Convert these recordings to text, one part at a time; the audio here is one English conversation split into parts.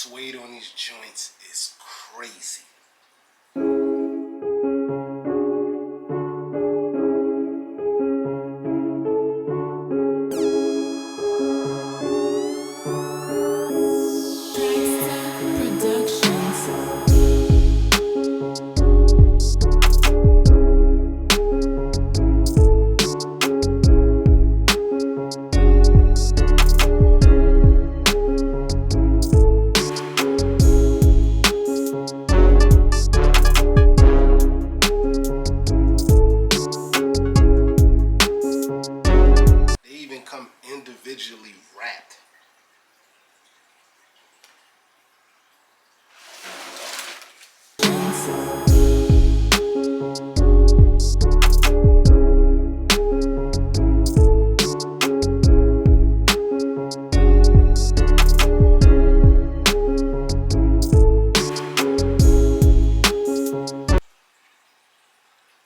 suede on these joints is crazy. Individually wrapped.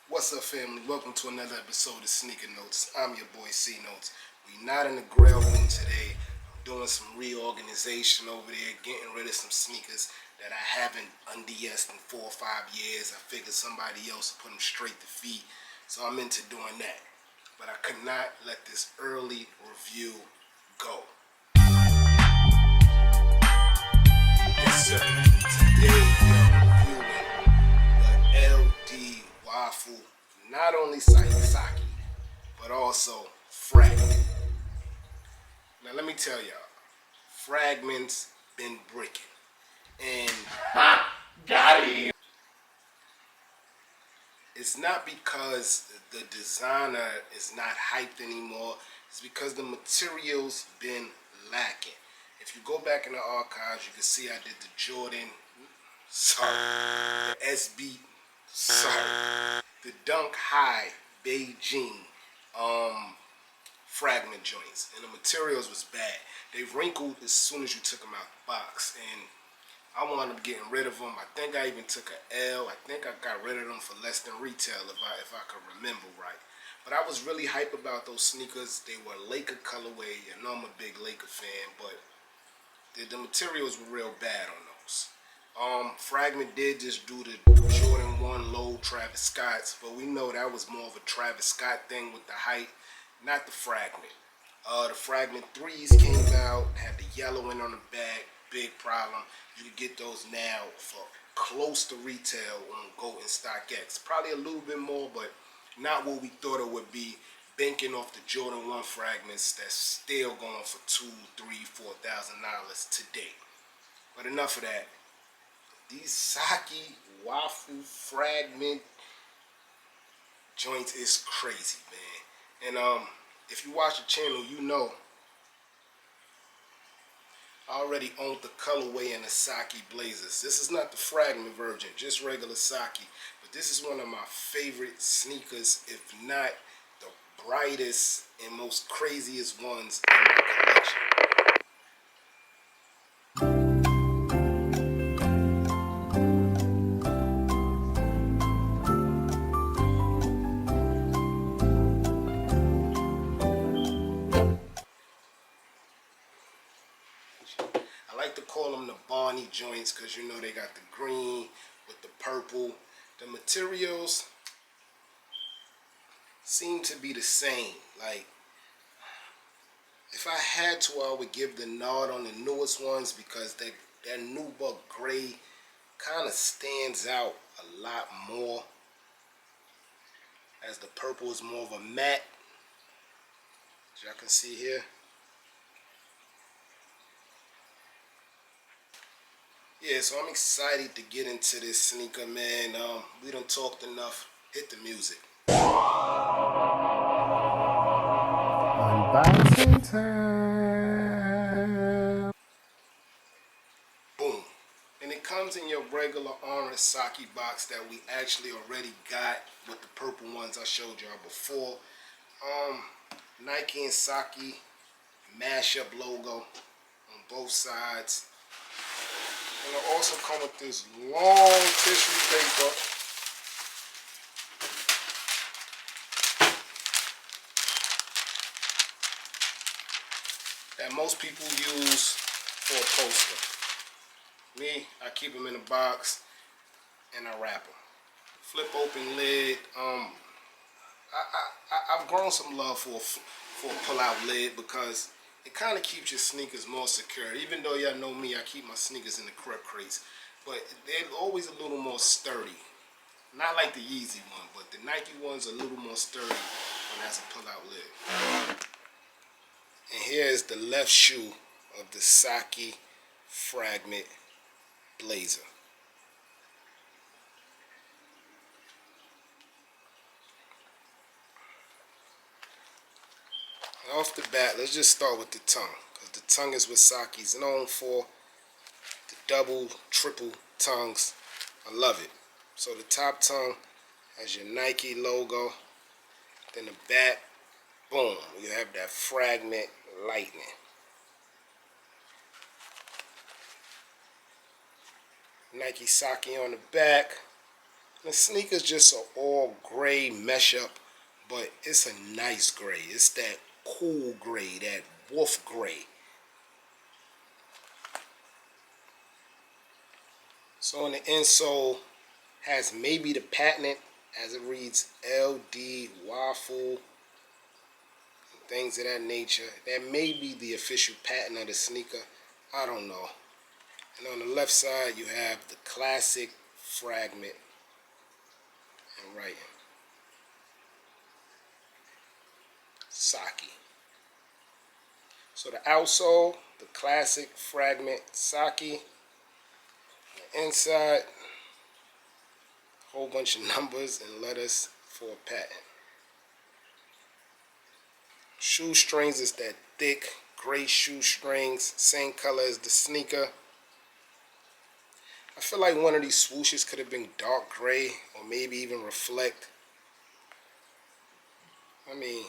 What's up, family? Welcome to another episode of Sneaker Notes. I'm your boy C Notes. We not in the grail room today. I'm doing some reorganization over there, getting rid of some sneakers that I haven't unds'd in 4 or 5 years. I figured somebody else would put them straight to feet, so I'm into doing that. But I could not let this early review go. Yes, sir. Today we are reviewing the LD Waffle, not only Sacai, but also FRAGMENT. Now let me tell y'all, FRAGMENT's been bricking. And got him. It's not because the designer is not hyped anymore, it's because the material's been lacking. If you go back in the archives, you can see I did the Jordan, the SB, the Dunk High Beijing FRAGMENT joints, and the materials was bad. They wrinkled as soon as you took them out the box, and I wound up getting rid of them. I think I even took an L. I think I got rid of them for less than retail if I could remember right. But I was really hype about those sneakers. They were Laker colorway. You know I'm a big Laker fan, but the materials were real bad on those. FRAGMENT did just do the Jordan 1 low Travis Scott's, but we know that was more of a Travis Scott thing with the height, not the FRAGMENT. The FRAGMENT 3s came out, had the yellowing on the back, big problem. You can get those now for close to retail on Go and StockX. Probably a little bit more, but not what we thought it would be, banking off the Jordan 1 FRAGMENTs that's still going for $2,000, $3,000, $4,000 today. But enough of that. These Sacai Waffle FRAGMENT joints is crazy, man. And if you watch the channel, you know I already owned the colorway and the Sacai Blazers. This is not the FRAGMENT version, just regular Sacai. But this is one of my favorite sneakers, if not the brightest and most craziest ones in my collection. I like to call them the Barney joints because you know they got the green with the purple. The materials seem to be the same. Like, if I had to, I would give the nod on the newest ones because that nubuck gray kind of stands out a lot more, as the purple is more of a matte, as y'all can see here. Yeah, so I'm excited to get into this sneaker, man. We done talked enough. Hit the music. Unboxing time. Boom. And it comes in your regular orange Sacai box that we actually already got with the purple ones I showed y'all before. Nike and Sacai mashup logo on both sides. And it also comes with this long tissue paper. That most people use for a poster. Me, I keep them in a box and I wrap them. Flip open lid. I've grown some love for a pull-out lid because it kind of keeps your sneakers more secure. Even though y'all know me, I keep my sneakers in the crib crates, but they're always a little more sturdy. Not like the Yeezy one, but the Nike one's a little more sturdy when that's a pull-out lid. And here is the left shoe of the Sacai Fragment Blazer. Off the bat, let's just start with the tongue, because the tongue is what Sacai's known for. The double, triple tongues, I love it. So the top tongue has your Nike logo, then the back, boom, you have that Fragment Lightning. Nike Sacai on the back. The sneakers just an all gray mesh up, but it's a nice gray. It's that cool gray, that wolf gray. So on the insole has maybe the patent as it reads LD Waffle, things of that nature. That may be the official patent of the sneaker. I don't know. And on the left side you have the classic Fragment and writing. Sacai. So the outsole, the classic Fragment Sacai. The inside, a whole bunch of numbers and letters for a patent. Shoestrings is that thick gray shoestrings, same color as the sneaker. I feel like one of these swooshes could have been dark gray or maybe even reflect. I mean,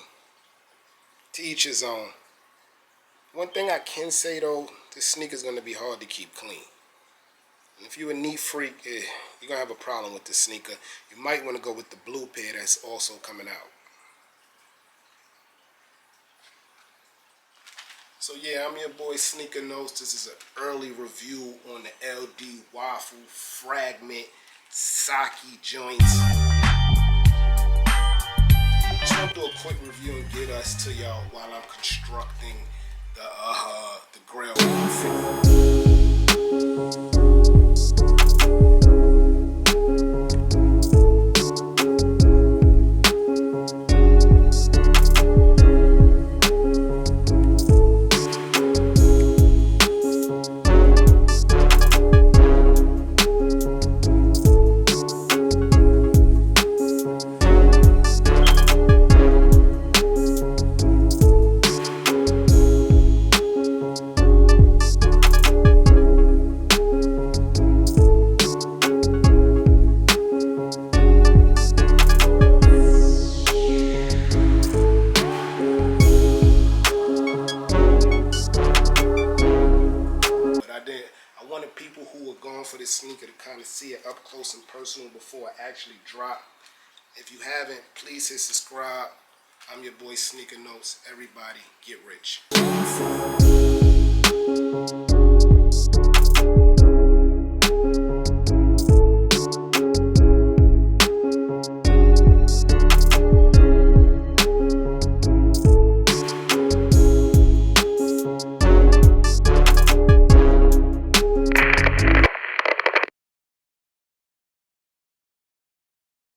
to each his own. One thing I can say though, this sneaker is going to be hard to keep clean. And if you're a neat freak, you're going to have a problem with this sneaker. You might want to go with the blue pair that's also coming out. So yeah, I'm your boy Sneaker Notes. This is an early review on the LD Waffle Fragment Sacai joints. Just want to do a quick review and get us to y'all while I'm constructing the grail outfit. People who are going for this sneaker to kind of see it up close and personal before it actually drop. If you haven't, please hit subscribe. I'm your boy Sneaker Notes. Everybody get rich.